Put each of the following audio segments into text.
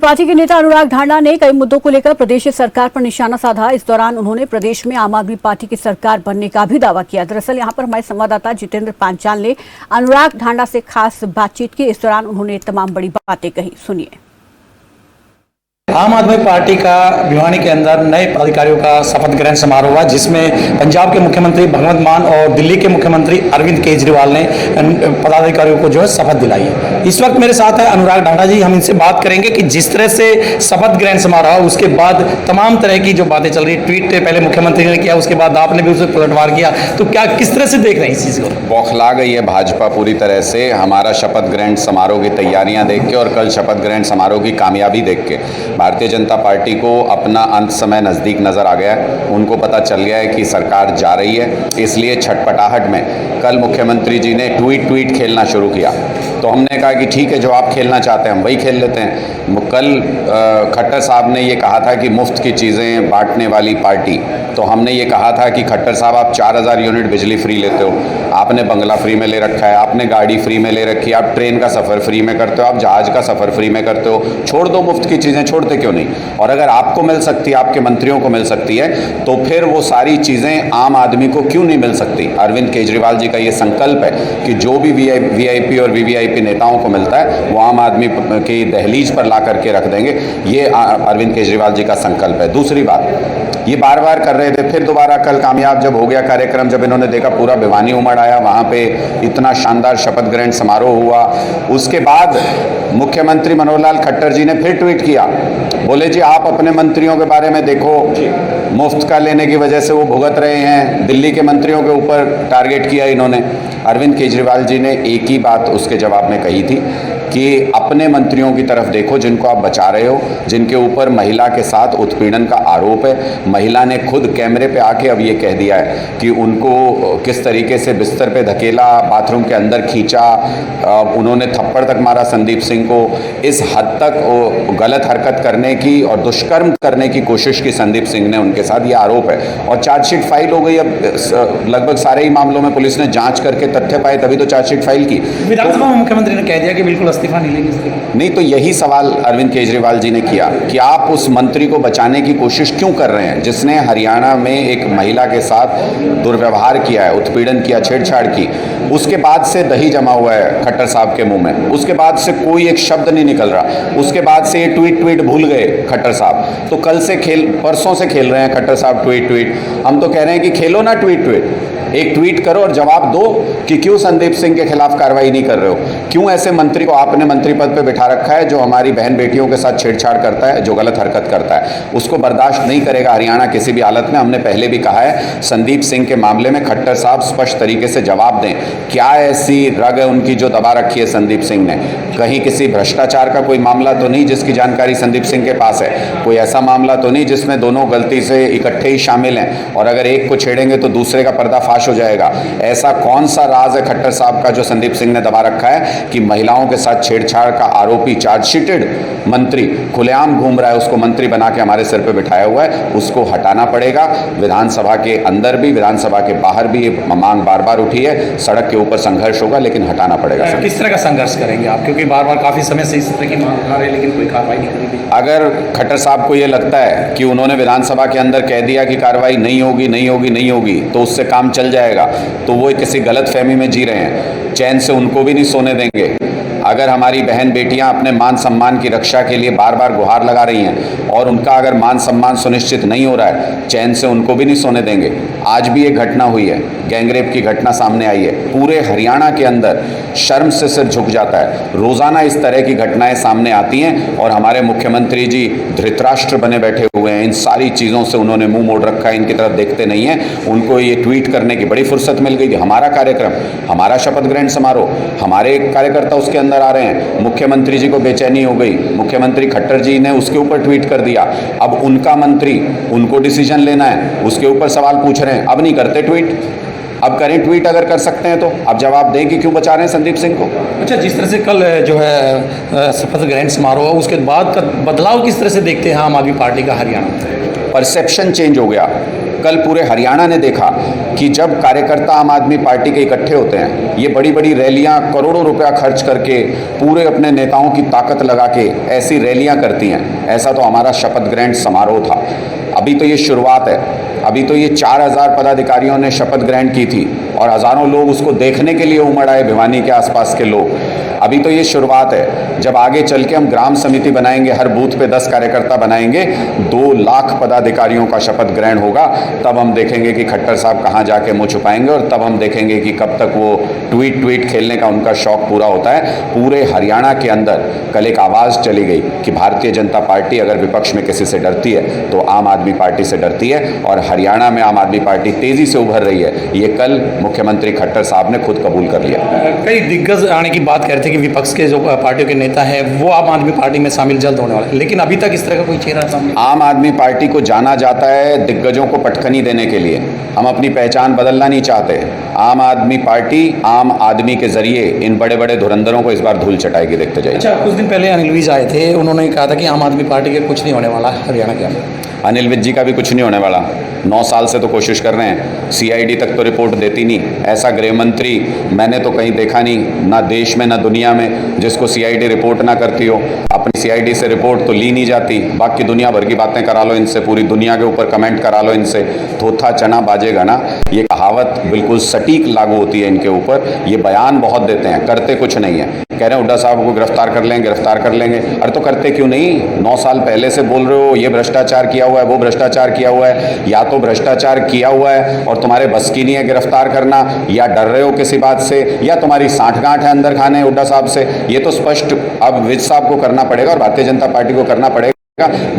Party के नेता अनुराग ढांडा ने कई मुद्दों को लेकर प्रदेश सरकार पर निशाना साधा। इस दौरान उन्होंने प्रदेश में आम आदमी पार्टी की सरकार बनने का भी दावा किया। दरअसल यहां पर हमारे संवाददाता जितेंद्र पांचाल ने अनुराग ढांडा से खास बातचीत की। इस दौरान उन्होंने तमाम बड़ी बातें कही, सुनिए। आम आदमी पार्टी का भिवानी के अंदर नए पदाधिकारियों का शपथ ग्रहण समारोह हुआ, जिसमें पंजाब के मुख्यमंत्री भगवंत मान और दिल्ली के मुख्यमंत्री अरविंद केजरीवाल ने पदाधिकारियों को जो है शपथ दिलाई है। इस वक्त मेरे साथ है अनुराग ढांडा जी। हम इनसे बात करेंगे कि जिस तरह से शपथ ग्रहण समारोह उसके बाद तमाम तरह की जो बातें चल रही, ट्वीट पहले मुख्यमंत्री ने किया, उसके बाद आपने भी उसे पलटवार किया, तो क्या किस तरह से देख रहे हैं इस चीज़ को? बौखला गई है भाजपा पूरी तरह से हमारा शपथ ग्रहण समारोह की तैयारियां देख के और कल शपथ ग्रहण समारोह की कामयाबी देख के। भारतीय जनता पार्टी को अपना अंत समय नज़दीक नज़र आ गया है। उनको पता चल गया है कि सरकार जा रही है, इसलिए छटपटाहट में कल मुख्यमंत्री जी ने ट्वीट खेलना शुरू किया। तो हमने कहा कि ठीक है, जो आप खेलना चाहते हैं हम वही खेल लेते हैं। कल खट्टर साहब ने ये कहा था कि मुफ्त की चीज़ें बांटने वाली पार्टी, तो हमने ये कहा था कि खट्टर साहब आप 4000 यूनिट बिजली फ्री लेते हो, आपने बंगला फ्री में ले रखा है, आपने गाड़ी फ्री में ले रखी है, आप ट्रेन का सफ़र फ्री में करते हो, आप जहाज़ का सफ़र फ्री में करते हो, छोड़ दो मुफ्त की चीज़ें, छोड़ते क्यों नहीं? और अगर आपको मिल सकती है, आपके मंत्रियों को मिल सकती है, तो फिर वो सारी चीज़ें आम आदमी को क्यों नहीं मिल सकती? अरविंद केजरीवाल जी का ये संकल्प है कि जो भी वीआईपी और वीवीआईपी नेताओं को मिलता है वो आम आदमी की दहलीज पर ला करके रख देंगे। ये अरविंद केजरीवाल जी का संकल्प है। दूसरी बात, ये बार बार कर रहे थे, फिर दोबारा कल कामयाब जब हो गया कार्यक्रम, जब इन्होंने देखा पूरा भिवानी उमड़ आया, वहाँ पे इतना शानदार शपथ ग्रहण समारोह हुआ, उसके बाद मुख्यमंत्री मनोहर लाल खट्टर जी ने फिर ट्वीट किया, बोले जी आप अपने मंत्रियों के बारे में देखो, मुफ्त का लेने की वजह से वो भुगत रहे हैं। दिल्ली के मंत्रियों के ऊपर टारगेट किया इन्होंने। अरविंद केजरीवाल जी ने एक ही बात उसके जवाब में कही थी कि अपने मंत्रियों की तरफ देखो जिनको आप बचा रहे हो, जिनके ऊपर महिला के साथ उत्पीड़न का आरोप है। महिला ने खुद कैमरे पे आके अब ये कह दिया है कि उनको किस तरीके से बिस्तर पे धकेला, बाथरूम के अंदर खींचा, उन्होंने थप्पड़ तक मारा संदीप सिंह को। इस हद तक गलत हरकत करने की और दुष्कर्म करने की कोशिश की संदीप सिंह ने उनके साथ, ये आरोप है। और चार्जशीट फाइल हो गई। अब लगभग सारे ही मामलों में पुलिस ने जाँच करके तथ्य पाए तभी तो चार्जशीट फाइल की। विधानसभा में मुख्यमंत्री ने कह दिया कि बिल्कुल इस्तीफा नहीं लेंगे। नहीं, तो यही सवाल अरविंद केजरीवाल जी ने किया कि आप उस मंत्री को बचाने की कोशिश क्यों कर रहे हैं जिसने हरियाणा में एक महिला के साथ दुर्व्यवहार किया है, उत्पीड़न किया, छेड़छाड़ की। उसके बाद से दही जमा हुआ है खट्टर साहब के मुंह में, उसके बाद से कोई एक शब्द नहीं निकल रहा, उसके बाद से ये ट्वीट भूल गए खट्टर साहब। तो कल से परसों से खेल रहे हैं खट्टर साहब ट्वीट। हम तो कह रहे हैं कि खेलो ना ट्वीट, एक ट्वीट करो और जवाब दो कि क्यों संदीप सिंह के खिलाफ कार्रवाई नहीं कर रहे हो, क्यों ऐसे मंत्री को आपने मंत्री पद पे बिठा रखा है जो हमारी बहन बेटियों के साथ छेड़छाड़ करता है, जो गलत हरकत करता है, उसको बर्दाश्त नहीं करेगा हरियाणा किसी भी हालत में। हमने पहले भी कहा है, संदीप सिंह के मामले में खट्टर साहब स्पष्ट तरीके से जवाब दें, क्या ऐसी रग है उनकी जो दबा रखी है संदीप सिंह ने? कहीं किसी भ्रष्टाचार का कोई मामला तो नहीं जिसकी जानकारी संदीप सिंह के पास है? कोई ऐसा मामला तो नहीं जिसमें दोनों गलती से इकट्ठे ही शामिल हैं और अगर एक को छेड़ेंगे तो दूसरे का पर्दाफाश हो जाएगा? ऐसा कौन सा राज है खट्टर साहब का जो संदीप सिंह ने दबा रखा है कि महिलाओं के साथ छेड़छाड़ का आरोपी चार्जशीटेड मंत्री खुलेआम घूम रहा है, उसको मंत्री बना के हमारे सिर पे बिठाया हुआ है, उसको हटाना पड़ेगा। विधानसभा के अंदर भी, विधानसभा के बाहर भी ये मांग बार बार उठी है। सड़क के ऊपर संघर्ष होगा, लेकिन हटाना पड़ेगा। किस तरह का संघर्ष करेंगे आप, क्योंकि बार बार काफी समय से इस तरह की मांग उठा रहे हैं लेकिन कोई कार्रवाई नहीं करी गई? अगर खट्टर साहब को ये लगता है कि उन्होंने विधानसभा के अंदर कह दिया कि कार्रवाई नहीं होगी तो उससे काम चल जाएगा, तो वो किसी गलत फहमी में जी रहे हैं। चैन से उनको भी नहीं सोने देंगे। अगर हमारी बहन बेटियां अपने मान सम्मान की रक्षा के लिए बार बार गुहार लगा रही हैं और उनका अगर मान सम्मान सुनिश्चित नहीं हो रहा है, चैन से उनको भी नहीं सोने देंगे। आज भी एक घटना हुई है, गैंगरेप की घटना सामने आई है। पूरे हरियाणा के अंदर शर्म से सिर झुक जाता है। रोज़ाना इस तरह की घटनाएं सामने आती हैं और हमारे मुख्यमंत्री जी धृतराष्ट्र बने बैठे हुए हैं। इन सारी चीज़ों से उन्होंने मुंह मोड़ रखा है, इनकी तरफ देखते नहीं हैं। उनको ये ट्वीट करने की बड़ी फुर्सत मिल गई कि हमारा कार्यक्रम, हमारा शपथ ग्रहण समारोह, हमारे कार्यकर्ता उसके अंदर आ रहे हैं। मुख्यमंत्री जी को बेचैनी हो गई, मुख्यमंत्री खट्टर जी ने उसके ऊपर ट्वीट कर दिया। अब उनका मंत्री, उनको डिसीजन लेना है, उसके ऊपर सवाल पूछ रहे हैं। अब नहीं करते ट्वीट, अब करें ट्वीट अगर कर सकते हैं तो। अब जवाब दें कि क्यों बचा रहे हैं संदीप सिंह को। अच्छा, जिस तरह से कल जो है शपथ ग्रहण समारोह, उसके बाद का बदलाव किस तरह से देखते हैं आम आदमी पार्टी का हरियाणा में? परसेप्शन चेंज हो गया। कल पूरे हरियाणा ने देखा कि जब कार्यकर्ता आम आदमी पार्टी के इकट्ठे होते हैं, ये बड़ी बड़ी रैलियां करोड़ों रुपया खर्च करके पूरे अपने नेताओं की ताकत लगा के ऐसी रैलियां करती हैं। ऐसा तो हमारा शपथ ग्रहण समारोह था। अभी तो ये शुरुआत है। अभी तो ये 4000 पदाधिकारियों ने शपथ ग्रहण की थी और हज़ारों लोग उसको देखने के लिए उमड़ आए, भिवानी के आसपास के लोग। अभी तो ये शुरुआत है। जब आगे चल के हम ग्राम समिति बनाएंगे, हर बूथ पे 10 कार्यकर्ता बनाएंगे, 2 लाख पदाधिकारियों का शपथ ग्रहण होगा, तब हम देखेंगे कि खट्टर साहब कहाँ जाके मुँह छुपाएंगे और तब हम देखेंगे कि कब तक वो ट्वीट खेलने का उनका शौक पूरा होता है। पूरे हरियाणा के अंदर कल एक आवाज़ चली गई कि भारतीय जनता पार्टी अगर विपक्ष में किसी से डरती है तो आम आदमी पार्टी से डरती है, और हरियाणा में आम आदमी पार्टी तेज़ी से उभर रही है। ये कल मुख्यमंत्री खट्टर साहब ने खुद कबूल कर लिया। कई दिग्गज आने की बात कर रहे थे कि विपक्ष के जो पार्टियों के नेता हैं वो आम आदमी पार्टी में शामिल जल्द होने वाले हैं, लेकिन अभी तक इस तरह का कोई चेहरा सामने। आम आदमी पार्टी को जाना जाता है दिग्गजों को पटखनी देने के लिए। हम अपनी पहचान बदलना नहीं चाहते। आम आदमी पार्टी आम आदमी के जरिए इन बड़े बड़े धुरंधरों को इस बार धूल चटाएगी, देखते जाइए। अच्छा, कुछ दिन पहले अनिल विज आए थे, उन्होंने कहा था कि आम आदमी पार्टी के कुछ नहीं होने वाला हरियाणा के अंदर। अनिल विज जी का भी कुछ नहीं होने वाला। 9 साल से तो कोशिश कर रहे हैं, सीआईडी तक तो रिपोर्ट देती नहीं। ऐसा गृह मंत्री मैंने तो कहीं देखा नहीं, ना देश में ना दुनिया में, जिसको सीआईडी रिपोर्ट ना करती हो। अपनी सीआईडी से रिपोर्ट तो ली नहीं जाती, बाकी दुनिया भर की बातें करा लो इनसे, पूरी दुनिया के ऊपर कमेंट करा लो इनसे, थोथा चना बाजेगा ना। ये कहावत बिल्कुल सटीक लागू होती है इनके ऊपर। ये बयान बहुत देते हैं, करते कुछ नहीं है। कह रहे हैं हुड्डा साहब को गिरफ्तार कर लेंगे, गिरफ्तार कर लेंगे। अरे तो करते क्यों नहीं? 9 साल पहले से बोल रहे हो ये भ्रष्टाचार किया हुआ है, वो भ्रष्टाचार किया हुआ है। या तो भ्रष्टाचार किया हुआ है और तुम्हारे बस की नहीं है गिरफ्तार करना, या डर रहे हो किसी बात से, या तुम्हारी सांठगांठ है अंदर खाने हुड्डा साहब से। ये तो स्पष्ट अब विज साहब को करना पड़ेगा और भारतीय जनता पार्टी को करना पड़ेगा।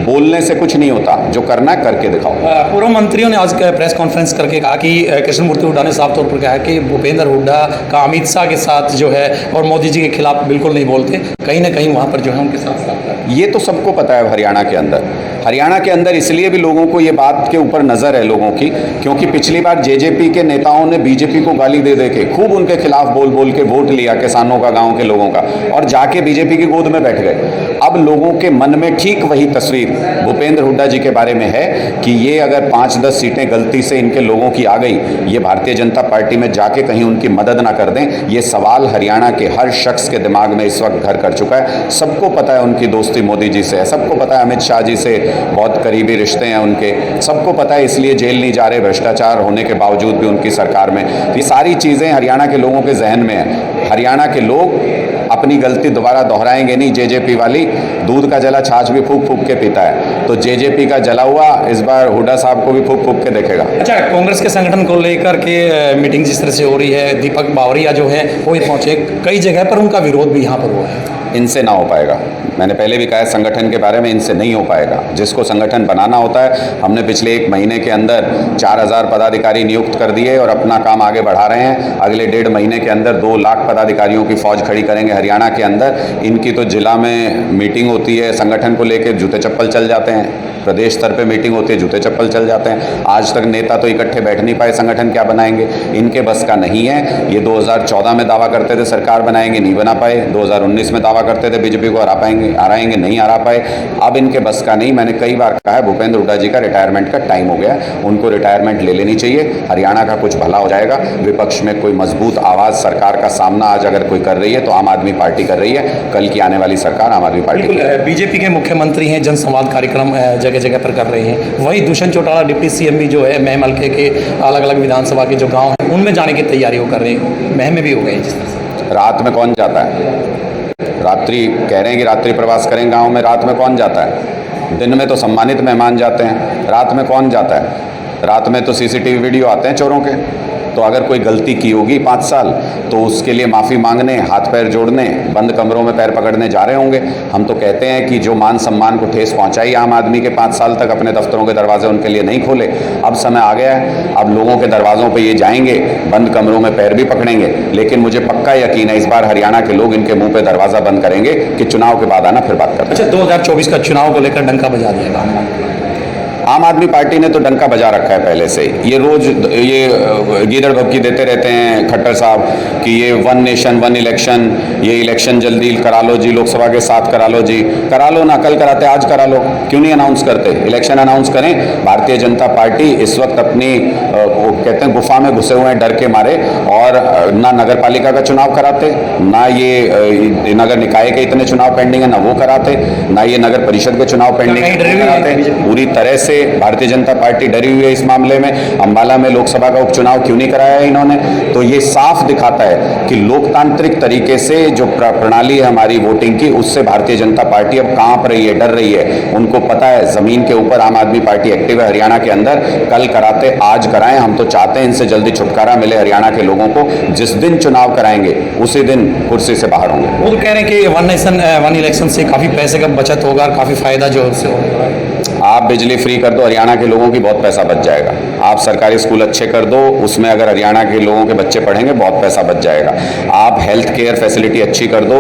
बोलने से कुछ नहीं होता, जो करना है करके दिखाओ। पूर्व मंत्रियों ने आज प्रेस कॉन्फ्रेंस करके कहा कि कृष्णमूर्ति हुड्डा ने साफ तौर पर कहा कि भूपेंद्र हुड्डा का अमित शाह के साथ जो है और मोदी जी के खिलाफ बिल्कुल नहीं बोलते, कहीं ना कहीं वहाँ पर जो है उनके साथ साथ। ये तो सबको पता है हरियाणा के अंदर इसलिए भी लोगों को ये बात के ऊपर नज़र है लोगों की, क्योंकि पिछली बार जेजेपी के नेताओं ने बीजेपी को गाली दे दे के खूब उनके खिलाफ बोल बोल के वोट लिया किसानों का, गाँव के लोगों का, और जाके बीजेपी की गोद में बैठ गए। अब लोगों के मन में ठीक वही तस्वीर भूपेंद्र हुड्डा जी के बारे में है कि ये अगर 5-10 सीटें गलती से इनके लोगों की आ गई, ये भारतीय जनता पार्टी में जाके कहीं उनकी मदद ना कर दें। ये सवाल हरियाणा के हर शख्स के दिमाग में इस वक्त घर कर चुका है। सबको पता है उनकी दोस्ती मोदी जी से है, सबको पता है अमित शाह जी से बहुत करीबी रिश्ते हैं उनके, सबको पता है इसलिए जेल नहीं जा रहे भ्रष्टाचार होने के बावजूद भी उनकी सरकार में। ये सारी चीज़ें हरियाणा के लोगों के जहन में है। हरियाणा के लोग अपनी गलती दोबारा दोहराएंगे नहीं। जेजेपी वाली दूध का जला छाछ भी फूक फूक के पीता है, तो जेजेपी का जला हुआ इस बार हुड्डा साहब को भी फूक फूक के देखेगा। अच्छा, कांग्रेस के संगठन को लेकर के मीटिंग जिस तरह से हो रही है, दीपक बावरिया जो है वो पहुंचे, कई जगह पर उनका विरोध भी यहाँ पर हुआ है। इनसे ना हो पाएगा। मैंने पहले भी कहा है संगठन के बारे में, इनसे नहीं हो पाएगा। जिसको संगठन बनाना होता है, हमने पिछले 1 महीने के अंदर 4000 पदाधिकारी नियुक्त कर दिए और अपना काम आगे बढ़ा रहे हैं। अगले 1.5 महीने के अंदर 2 लाख पदाधिकारियों की फौज खड़ी करेंगे हरियाणा के अंदर। इनकी तो जिला में मीटिंग होती है संगठन को लेकर, जूते चप्पल चल जाते हैं। प्रदेश स्तर पे मीटिंग होती है, जूते चप्पल चल जाते हैं। आज तक नेता तो इकट्ठे बैठ नहीं पाए, संगठन क्या बनाएंगे? इनके बस का नहीं है। ये 2014 में दावा करते थे सरकार बनाएंगे, नहीं बना पाए। 2019 में दावा करते थे बीजेपी को हराएंगे, नहीं हरा पाए। अब इनके बस का नहीं। मैंने कई बार कहा है भूपेंद्र हुड्डा जी का रिटायरमेंट का टाइम हो गया, उनको रिटायरमेंट ले लेनी चाहिए। हरियाणा का कुछ भला हो जाएगा। विपक्ष में कोई मजबूत आवाज़ सरकार का सामना आज अगर कोई कर रही है तो आम आदमी पार्टी कर रही है। कल की आने वाली सरकार आम आदमी पार्टी की। बीजेपी के मुख्यमंत्री हैं, जनसंवाद कार्यक्रम जगह जगह पर कर रहे हैं। वहीं दुष्यंत चौटाला डिप्टी सीएम भी जो है महम हल्के के अलग अलग विधानसभा के जो गांव हैं उनमें जाने की तैयारी वो कर रहे हैं। महम में भी हो गए जिस तरह से। रात में कौन जाता है? रात्रि कह रहे हैं कि रात्रि प्रवास करें गांव में, रात में कौन जाता है? दिन में तो सम्मानित मेहमान जाते हैं, रात में कौन जाता है? रात में तो सीसीटीवी वीडियो आते हैं चोरों के। तो अगर कोई गलती की होगी 5 साल तो उसके लिए माफ़ी मांगने, हाथ पैर जोड़ने, बंद कमरों में पैर पकड़ने जा रहे होंगे। हम तो कहते हैं कि जो मान सम्मान को ठेस पहुंचाई आम आदमी के 5 साल तक, अपने दफ्तरों के दरवाजे उनके लिए नहीं खोले। अब समय आ गया है, अब लोगों के दरवाज़ों पे ये जाएंगे, बंद कमरों में पैर भी पकड़ेंगे। लेकिन मुझे पक्का यकीन है इस बार हरियाणा के लोग इनके मुँह पर दरवाज़ा बंद करेंगे कि चुनाव के बाद आना, फिर बात करते हैं। अच्छा, 2024 का चुनाव को लेकर डंका बजा दिया आम आदमी पार्टी ने तो डंका बजा रखा है पहले से। ये रोज ये गीदड़ भभकी देते रहते हैं खट्टर साहब कि ये वन नेशन वन इलेक्शन, ये इलेक्शन जल्दी करा लो जी, लोकसभा के साथ करा लो जी। करा लो ना, कल कराते आज करा लो, क्यों नहीं अनाउंस करते? इलेक्शन अनाउंस करें। भारतीय जनता पार्टी इस वक्त अपनी वो कहते हैं गुफा में घुसे हुए हैं डर के मारे, और ना नगर पालिका का चुनाव कराते, ना ये नगर निकाय के इतने चुनाव पेंडिंग है ना वो कराते, ना ये नगर परिषद के चुनाव पेंडिंग कराते। पूरी तरह से भारतीय जनता पार्टी डरी हुई है इस मामले में। अंबाला में लोकसभा का उपचुनाव क्यों नहीं कराया इन्होंने? तो ये साफ दिखाता है कि लोकतांत्रिक तरीके से जो प्रणाली है हमारी वोटिंग की, उससे भारतीय जनता पार्टी अब कांप रही है, डर रही है। उनको पता है जमीन के ऊपर आम आदमी पार्टी एक्टिव है हरियाणा के अंदर। कल कराते आज कराएं, हम तो चाहते हैं इनसे जल्दी छुटकारा मिले हरियाणा के लोगों को। जिस दिन चुनाव कराएंगे उसी दिन कुर्सी से बाहर होंगे। वो तो कह रहे हैं कि वन नेशन वन इलेक्शन से काफ़ी पैसे का बचत होगा और काफ़ी फायदा जो है उससे होगा। आप बिजली फ्री कर दो, हरियाणा के लोगों की बहुत पैसा बच जाएगा। आप सरकारी स्कूल अच्छे कर दो, उसमें अगर हरियाणा के लोगों के बच्चे पढ़ेंगे बहुत पैसा बच जाएगा। आप हेल्थ केयर फैसिलिटी अच्छी कर दो,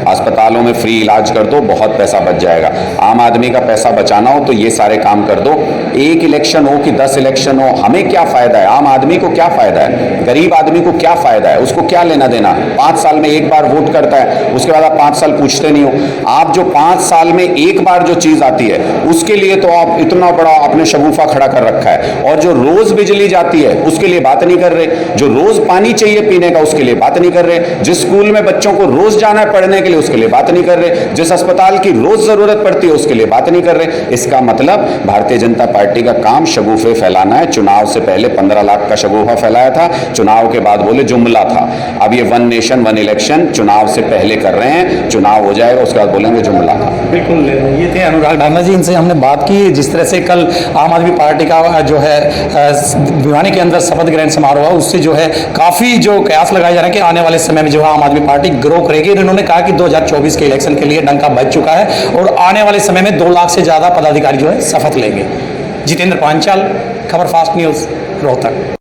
अस्पतालों में फ्री इलाज कर दो, बहुत पैसा बच जाएगा। आम आदमी का पैसा बचाना हो तो ये सारे काम कर दो। एक इलेक्शन हो कि 10 इलेक्शन हो, हमें क्या फायदा है? आम आदमी को क्या फायदा है? गरीब आदमी को क्या फायदा है? उसको क्या लेना देना? 5 साल में एक बार वोट करता है, उसके बाद आप 5 साल पूछते नहीं हो। आप जो 5 साल में एक बार जो चीज आती है उसके लिए तो आप इतना बड़ा आपने शगुफा खड़ा कर रखा है, और जो रोज बिजली जाती है उसके लिए बात नहीं कर रहे, जो रोज पानी चाहिए पीने का उसके लिए बात नहीं कर रहे, जिस स्कूल में बच्चों को रोज जाना है पढ़ने के लिए उसके लिए बात नहीं कर रहे, जिस अस्पताल की रोज जरूरत पड़ती है उसके लिए बात नहीं कर रहे। इसका मतलब भारतीय जनता पार्टी का काम शगुफे फैलाना है। चुनाव से पहले 15 लाख का शगुफा फैलाया था, चुनाव के बाद बोले जुमला था। अब ये वन नेशन वन इलेक्शन चुनाव से पहले कर रहे हैं, चुनाव हो जाएगा उसके बाद बोलेंगे जुमला था। बिल्कुल, ये थे अनुराग ढांडा जी, इनसे हमने बात की जिस तरह से कल आम आदमी पार्टी का जो है भिवानी के अंदर शपथ ग्रहण समारोह हुआ, उससे जो है काफ़ी जो कयास लगाए जा रहे हैं कि आने वाले समय में जो है आम आदमी पार्टी ग्रो करेगी। इन्होंने कहा कि 2024 के इलेक्शन के लिए डंका बज चुका है और आने वाले समय में 2 लाख से ज़्यादा पदाधिकारी जो है शपथ लेंगे। जितेंद्र पांचाल, खबर फास्ट न्यूज़, रोहतक।